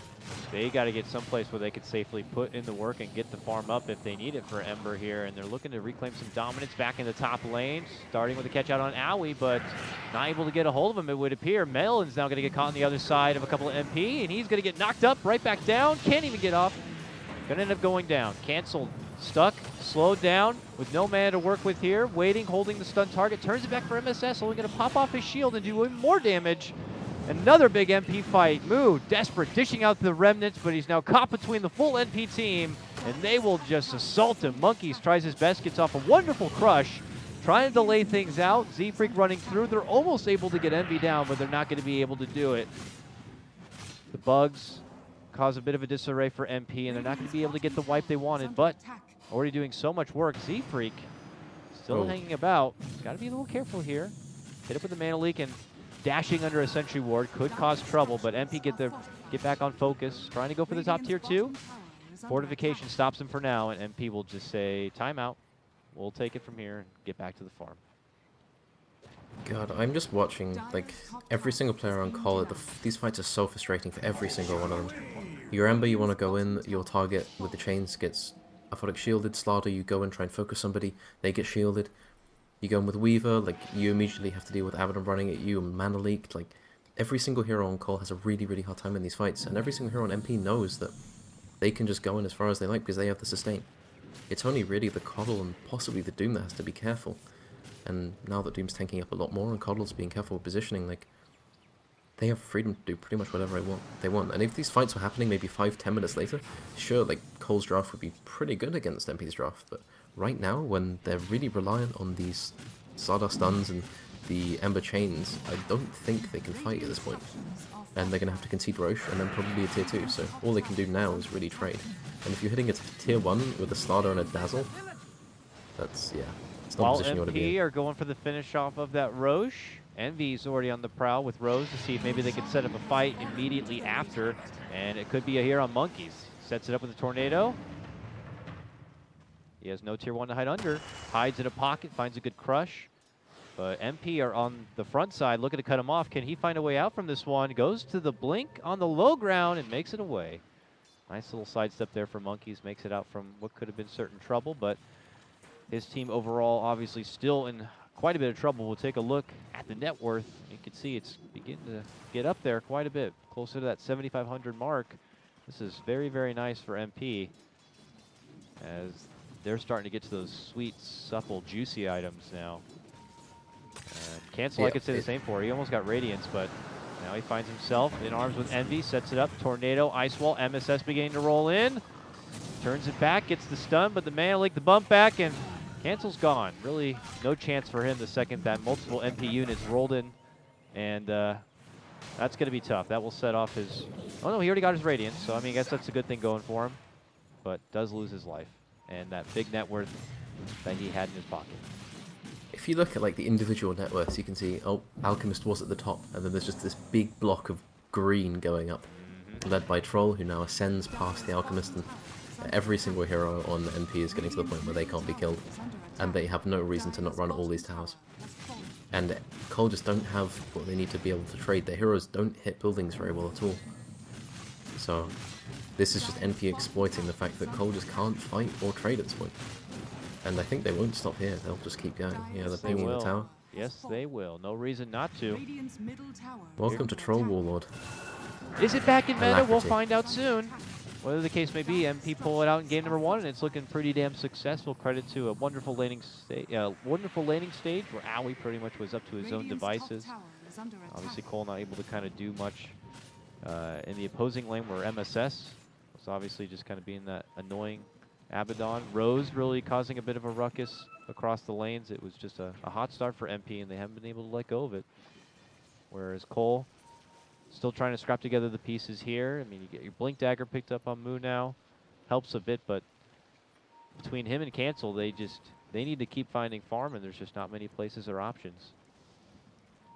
They got to get someplace where they could safely put in the work and get the farm up if they need it for Ember here, and they're looking to reclaim some dominance back in the top lane, starting with a catch out on Aoi, but not able to get a hold of him, it would appear. Melon's now going to get caught on the other side of a couple of MP, and he's going to get knocked up, right back down, can't even get off. Going to end up going down. Canceled, stuck, slowed down, with no mana to work with here, waiting, holding the stun target, turns it back for MSS, only going to pop off his shield and do even more damage. Another big MP fight. Moo, desperate, dishing out the Remnants, but he's now caught between the full NP team, and they will just assault him. Monkeys tries his best, gets off a wonderful crush, trying to delay things out. Z-Freak running through. They're almost able to get Envy down, but they're not going to be able to do it. The bugs cause a bit of a disarray for MP, and they're not going to be able to get the wipe they wanted, but already doing so much work. Z-Freak still hanging about. Got to be a little careful here. Hit up with the Mana Leak, and dashing under a Sentry Ward could cause trouble, but MP get back on focus. Trying to go for the top tier 2. Fortification stops him for now, and MP will just say, timeout. We'll take it from here and get back to the farm. God, I'm just watching, like, every single player on call. These fights are so frustrating for every single one of them. You remember you want to go in, your target with the chains gets Aphotic shielded, Slaughter, you go and try and focus somebody, they get shielded. You go in with Weaver, like, you immediately have to deal with Abaddon running at you, and Mana Leak, like, every single hero on call has a really, really hard time in these fights, and every single hero on MP knows that they can just go in as far as they like because they have the sustain. It's only really the Coddle and possibly the Doom that has to be careful. And now that Doom's tanking up a lot more and Coddle's being careful with positioning, like, they have freedom to do pretty much whatever they want. And if these fights were happening maybe 5-10 minutes later, sure, like, Cole's draft would be pretty good against MP's draft, but right now, when they're really reliant on these Stardust stuns and the Ember chains, I don't think they can fight at this point. And they're going to have to concede Roche and then probably a tier 2, so all they can do now is really trade. And if you're hitting a tier 1 with a Starter and a Dazzle, that's, yeah, it's not a position you want to be in. MP are going for the finish off of that Roche. Envy's already on the prowl with Rose to see if maybe they can set up a fight immediately after, and it could be a here on Monkeys. Sets it up with a Tornado. He has no tier 1 to hide under. Hides in a pocket, finds a good crush. But MP are on the front side looking to cut him off. Can he find a way out from this one? Goes to the blink on the low ground and makes it away. Nice little sidestep there for Monkeys. Makes it out from what could have been certain trouble, but his team overall obviously still in quite a bit of trouble. We'll take a look at the net worth. You can see it's beginning to get up there quite a bit, closer to that 7,500 mark. This is very, very nice for MP, as they're starting to get to those sweet, supple, juicy items now. Cancel, I could say the same for. He almost got Radiance, but now he finds himself in arms with Envy, sets it up, Tornado, Ice Wall, MSS beginning to roll in. Turns it back, gets the stun, but the Mana Leak, the bump back, and Cancel's gone. Really no chance for him the second that multiple MP units rolled in, and that's going to be tough. That will set off his... Oh no, he already got his Radiance, so I mean, I guess that's a good thing going for him, but does lose his life, and that big net worth that he had in his pocket. If you look at, like, the individual net worths, you can see, oh, Alchemist was at the top, and then there's just this big block of green going up, led by Troll, who now ascends past the Alchemist, and every single hero on MP is getting to the point where they can't be killed, and they have no reason to not run all these towers. And Cole just don't have what they need to be able to trade. Their heroes don't hit buildings very well at all. So this is just MP exploiting the fact that Cole just can't fight or trade at this point. And I think they won't stop here. They'll just keep going. Yeah, they're pinging the tower. Yes, they will. No reason not to. Welcome to Troll Warlord. Is it back in meta? We'll find out soon. Whatever the case may be, MP pull it out in game number 1, and it's looking pretty damn successful. Credit to a wonderful laning stage where Owie pretty much was up to his own devices. Obviously, Cole not able to kind of do much in the opposing lane, where MSS was obviously just kind of being that annoying Abaddon. Rose really causing a bit of a ruckus across the lanes. It was just a hot start for MP, and they haven't been able to let go of it. Whereas Cole still trying to scrap together the pieces here. I mean, you get your Blink Dagger picked up on Moo now. Helps a bit, but between him and Cancel, they need to keep finding farm, and there's just not many places or options.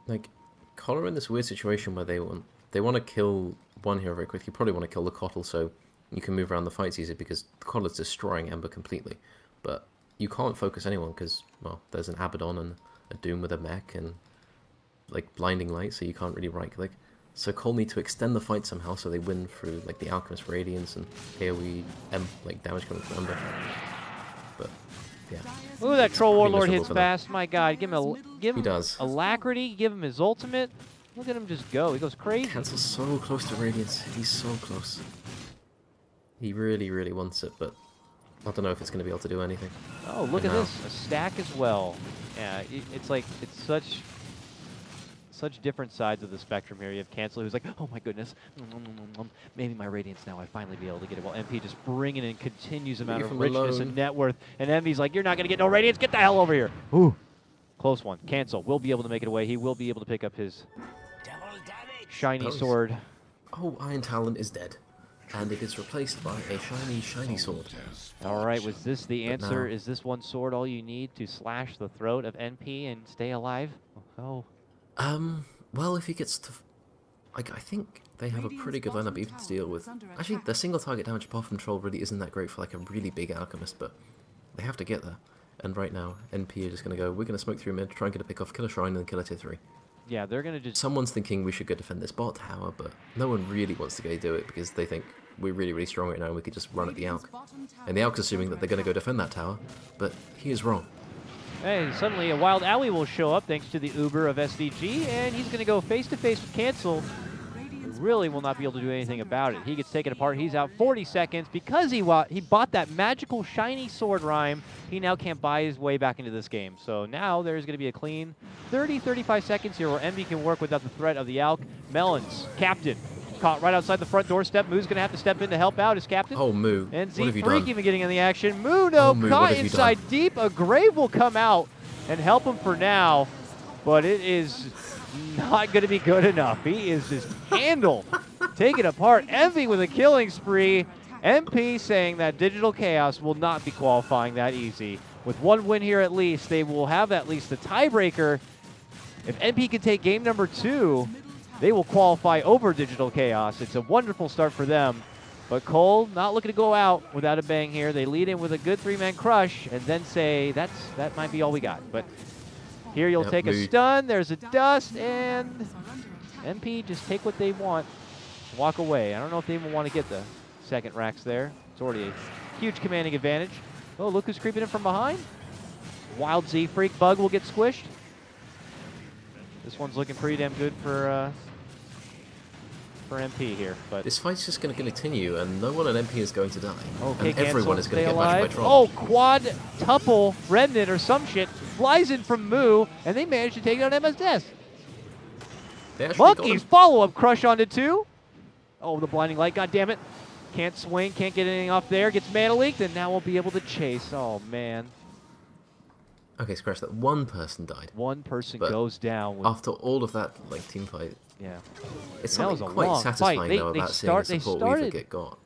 Like, Cole are in this weird situation where they want to kill one hero very quick. You probably want to kill the Coddle so you can move around the fights easier, because the Coddle is destroying Ember completely. But you can't focus anyone because, well, there's an Abaddon and a Doom with a mech and, like, Blinding Light, so you can't really right-click. So Cole need to extend the fight somehow so they win through, like, the Alchemist Radiance and AoE, like, damage coming from Ember. But, yeah. Ooh, that Troll Warlord hits fast. My God, give him Alacrity, give him his ultimate. Look at him just go. He goes crazy. Cancel's so close to Radiance. He's so close. He really, really wants it, but I don't know if it's going to be able to do anything. Oh, look at this. A stack as well. Yeah, it's like, it's such different sides of the spectrum here. You have Cancel, who's like, oh my goodness, maybe my Radiance now, I finally be able to get it. Well, MP just bringing in continuous amount of richness and net worth, and Envy's like, you're not going to get no Radiance, get the hell over here. Ooh, close one. Cancel will be able to make it away. He will be able to pick up his shiny sword. Oh, Iron Talon is dead. and it is replaced by a shiny sword. All right, was this the But answer? now- Is this one sword all you need to slash the throat of NP and stay alive? Oh, Well, if he gets to... I think they have a pretty good lineup even to deal with. Actually, their single target damage apart from Troll really isn't that great for like a really big Alchemist, but they have to get there. And right now, NP are just going to go, we're going to smoke through mid, try and get a pick off, kill a Shrine, and then kill a tier 3. yeah, they're going to just... Someone's thinking we should go defend this bot tower, but no one really wants to go do it because they think we're really, really strong right now and we could just run at the Alch. And the Alch's assuming that they're going to go defend that tower, but he is wrong. Hey, suddenly a Wild Owie will show up thanks to the Uber of SVG, and he's going to go face-to-face with Cancel. Really will not be able to do anything about it. He gets taken apart. He's out 40 seconds. Because he bought that magical shiny sword rhyme, he now can't buy his way back into this game. So now there's going to be a clean 30-35 seconds here where Envy can work without the threat of the Alch. Melons, captain, caught right outside the front doorstep. Moo's going to have to step in to help out as captain. Oh, Moo, And what have you Z-Freak done? even getting in the action. Moo, no, Moo, what caught have you inside done? deep. A Grave will come out and help him for now, but it is not going to be good enough. He is just handled, taken apart. Envy with a killing spree. MP saying that Digital Chaos will not be qualifying that easy. With one win here at least, they will have at least the tiebreaker. If MP can take game number 2, they will qualify over Digital Chaos. It's a wonderful start for them. But Cole not looking to go out without a bang here. They lead in with a good 3-man crush and then say that might be all we got. But here you'll take a stun. There's a dust, and MP just take what they want, walk away. I don't know if they even want to get the second racks there. It's already a huge commanding advantage. Oh, look who's creeping in from behind. Wild Z-Freak Bug will get squished. This one's looking pretty damn good for MP here. But This fight's just going to continue, and no one on MP is going to die. okay, and everyone is going stay to get mashed by alive. Troll. Oh, quadtuple remnant or some shit flies in from Moo, and they manage to take down MS. They actually got Monkeys him. follow-up crush onto 2. Oh, the blinding light, god damn it. Can't swing, can't get anything off there. Gets mana leaked, and now we'll be able to chase. Oh, man. Okay, scratch that. One person died. One person But goes down. With, After all of that, like, team fight, yeah. it's And that something was a quite long satisfying, fight. though, They about seeing a support weaver started, get got.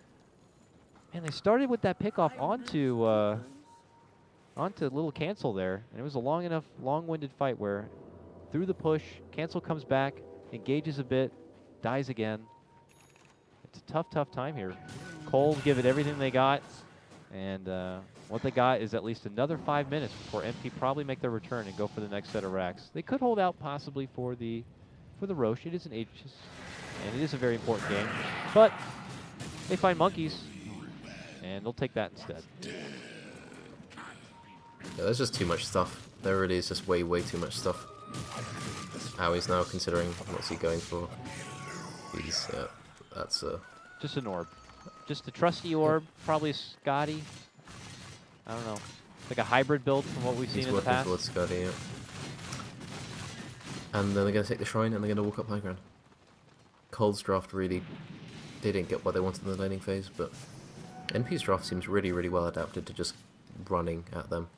man, they started with that pickoff onto little Cancel there. And it was a long-winded fight where through the push, Cancel comes back, engages a bit, dies again. It's a tough, tough time here. Cole give it everything they got, and what they got is at least another 5 minutes before MP probably make their return and go for the next set of racks. They could hold out possibly for the Roche. It is an Aegis, and it is a very important game, but they find Monkeys, and they'll take that instead. Yeah, there's just too much stuff. There really is just way, way too much stuff. Owie's now considering what's he going for. He's, that's Just an orb. Just a trusty orb, probably a Scotty. I don't know. Like a hybrid build from what we've seen he's in the working past. towards Scotty, yeah. And then they're going to take the Shrine and they're going to walk up high ground. Cold's draft really, they didn't get what they wanted in the laning phase, but NP's draft seems really, really well adapted to just running at them.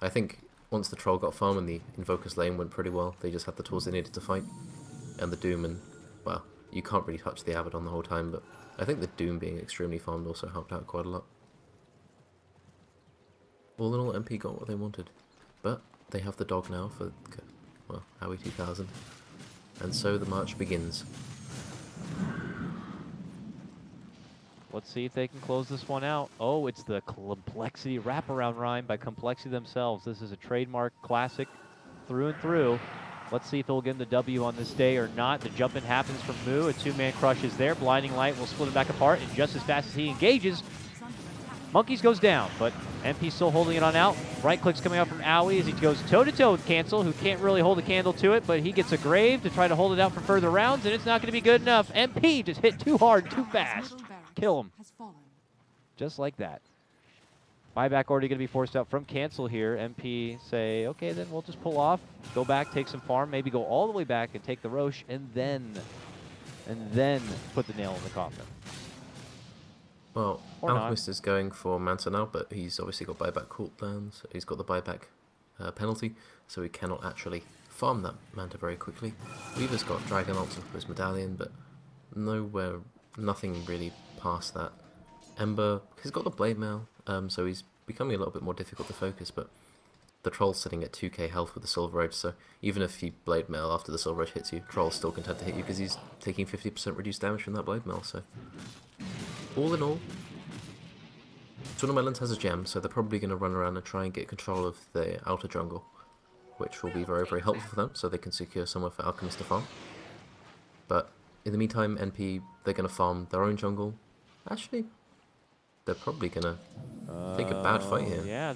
I think once the Troll got farm and the Invoker's lane went pretty well, they just had the tools they needed to fight. And the Doom and, well, you can't really touch the Abaddon the whole time, but I think the Doom being extremely farmed also helped out quite a lot. All in all, MP got what they wanted. But they have the dog now for, well, Howie 2000. And so the march begins. Let's see if they can close this one out. Oh, it's the compLexity wraparound rhyme by compLexity themselves. This is a trademark classic through and through. Let's see if they'll get the W on this day or not. The jump in happens from Moo. A 2-man crush is there. Blinding Light will split him back apart, and just as fast as he engages, Monkeys goes down, but MP still holding it on out. Right clicks coming out from Owie as he goes toe-to-toe with Cancel, who can't really hold a candle to it, but he gets a Grave to try to hold it out for further rounds, and it's not going to be good enough. MP just hit too hard, too fast. Kill him. Just like that. Buyback already going to be forced out from Cancel here. MP say, okay, then we'll just pull off, go back, take some farm, maybe go all the way back and take the Roche, and then put the nail in the coffin. Well, Or not. Alchemist is going for Manta now, but he's obviously got buyback cooldowns. He's got the buyback penalty, so he cannot actually farm that Manta very quickly. Weaver's got Dragon Ultimate for his medallion, but nothing really past that. Ember, he's got the blade mail, so he's becoming a little bit more difficult to focus, but the Troll's sitting at 2k health with the Silver Edge, so even if you blade mail after the Silver Edge hits you, Troll's still content to hit you because he's taking 50% reduced damage from that blade mail, so all in all, Tournament has a gem, so they're probably going to run around and try and get control of the outer jungle, which will be very, very helpful for them, so they can secure somewhere for Alchemist to farm. But in the meantime, NP, they're going to farm their own jungle. Actually, they're probably going to take a bad fight here. Yeah,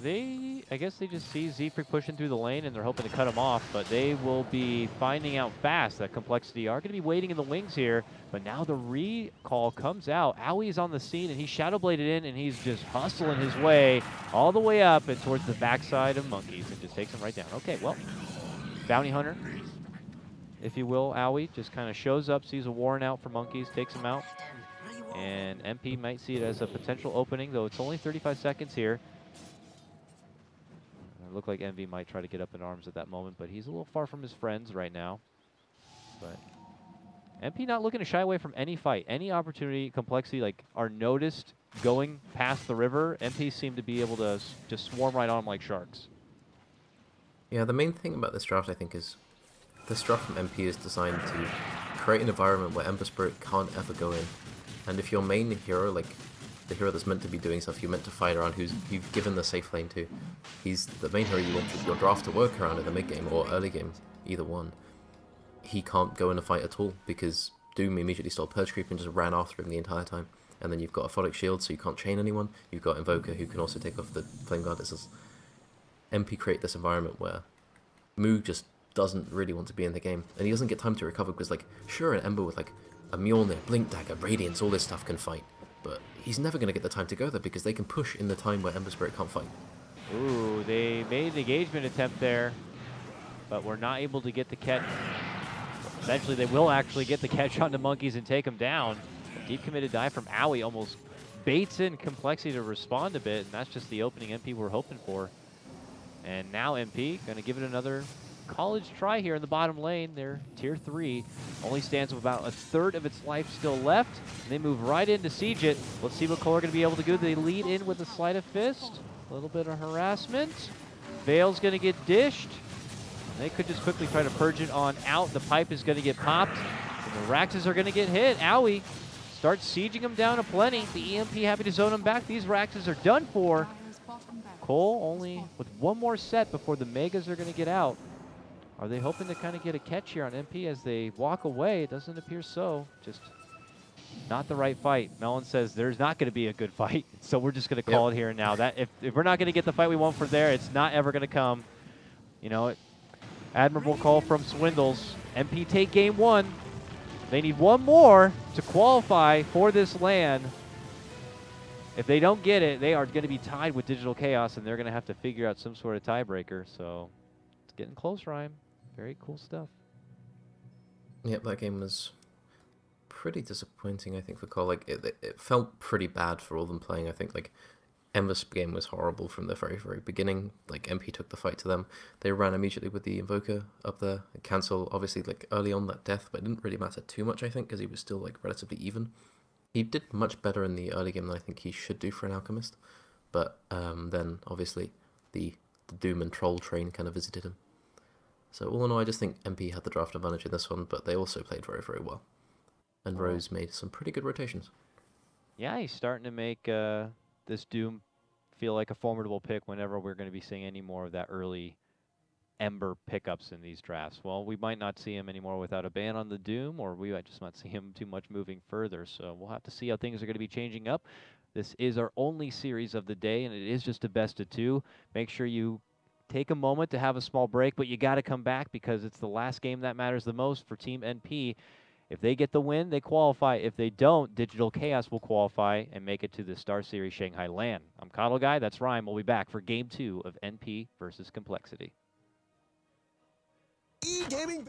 I guess they just see Zephyr pushing through the lane and they're hoping to cut him off, but they will be finding out fast that compLexity are going to be waiting in the wings here. But now the recall comes out. Owie's on the scene and he's Shadowbladed in and he's just hustling his way all the way up and towards the backside of Monkeys and just takes him right down. Okay, well, Bounty Hunter, if you will, Owie just kind of shows up, sees a Warren out for Monkeys, takes him out. And MP might see it as a potential opening, though it's only 35 seconds here. It looked like Envy might try to get up in arms at that moment, but he's a little far from his friends right now. But MP not looking to shy away from any fight, any opportunity, compLexity, like, are noticed going past the river. MP seem to be able to just swarm right on them like sharks. Yeah, the main thing about this draft, I think, is this draft from MP is designed to create an environment where Ember Spirit can't ever go in. And if your main hero, like the hero that's meant to be doing stuff, you're meant to fight around, who's you've given the safe lane to, he's the main hero you want your draft to work around in the mid game or early game, either one. He can't go in a fight at all because Doom immediately stole Purge Creep and just ran after him the entire time. And then you've got a Aphotic Shield, so you can't chain anyone. You've got Invoker, who can also take off the Flame Guard. MP create this environment where Moog just doesn't really want to be in the game, and he doesn't get time to recover because, like, sure, an Ember with like a Mjolnir, Blink Dagger, Radiance, all this stuff can fight, but he's never going to get the time to go there because they can push in the time where Ember Spirit can't fight. Ooh, they made an engagement attempt there, but were not able to get the catch. Eventually, they will actually get the catch on the Monkeys and take them down. A deep committed dive from Owie almost baits in compLexity to respond a bit, and that's just the opening MP we're hoping for. And now MP going to give it another college try here in the bottom lane. They're tier 3, only stands with about a third of its life still left. And they move right in to siege it. Let's see what Cole are going to be able to do. They lead in with a sleight of fist, a little bit of harassment. Veil's going to get dished. They could just quickly try to purge it on out. The pipe is going to get popped, and the Raxes are going to get hit. Owie starts sieging them down aplenty. The EMP happy to zone them back. These Raxes are done for. Cole only with one more set before the Megas are going to get out. Are they hoping to kind of get a catch here on MP as they walk away? It doesn't appear so. Just not the right fight. Melon says there's not going to be a good fight, so we're just going to call it here and now. That if we're not going to get the fight we want for there, it's not ever going to come. You know, admirable call from Swindles. MP take game 1. They need one more to qualify for this LAN. If they don't get it, they are going to be tied with Digital Chaos, and they're going to have to figure out some sort of tiebreaker. So it's getting close, Rhyme. Very cool stuff. Yep, that game was pretty disappointing, I think, for Cole. Like, it felt pretty bad for all them playing. I think, like, Ember's game was horrible from the very, very beginning. Like, MP took the fight to them. They ran immediately with the Invoker up there. Cancel, obviously, like, early on that death, but it didn't really matter too much, I think, because he was still, like, relatively even. He did much better in the early game than I think he should do for an Alchemist. But then, obviously, the Doom and Troll train kind of visited him. So all in all, I just think MP had the draft advantage in this one, but they also played very, very well. And Rose made some pretty good rotations. Yeah, he's starting to make this Doom feel like a formidable pick whenever we're going to be seeing any more of that early Ember pickups in these drafts. Well, we might not see him anymore without a ban on the Doom, or we might just not see him too much moving further. So we'll have to see how things are going to be changing up. This is our only series of the day, and it is just a best of 2. Make sure you take a moment to have a small break, but you got to come back because it's the last game that matters the most for Team NP. If they get the win, they qualify. If they don't, Digital Chaos will qualify and make it to the Star Series Shanghai LAN. I'm Coddle Guy. That's Rhyme. We'll be back for Game 2 of NP versus compLexity. E-Gaming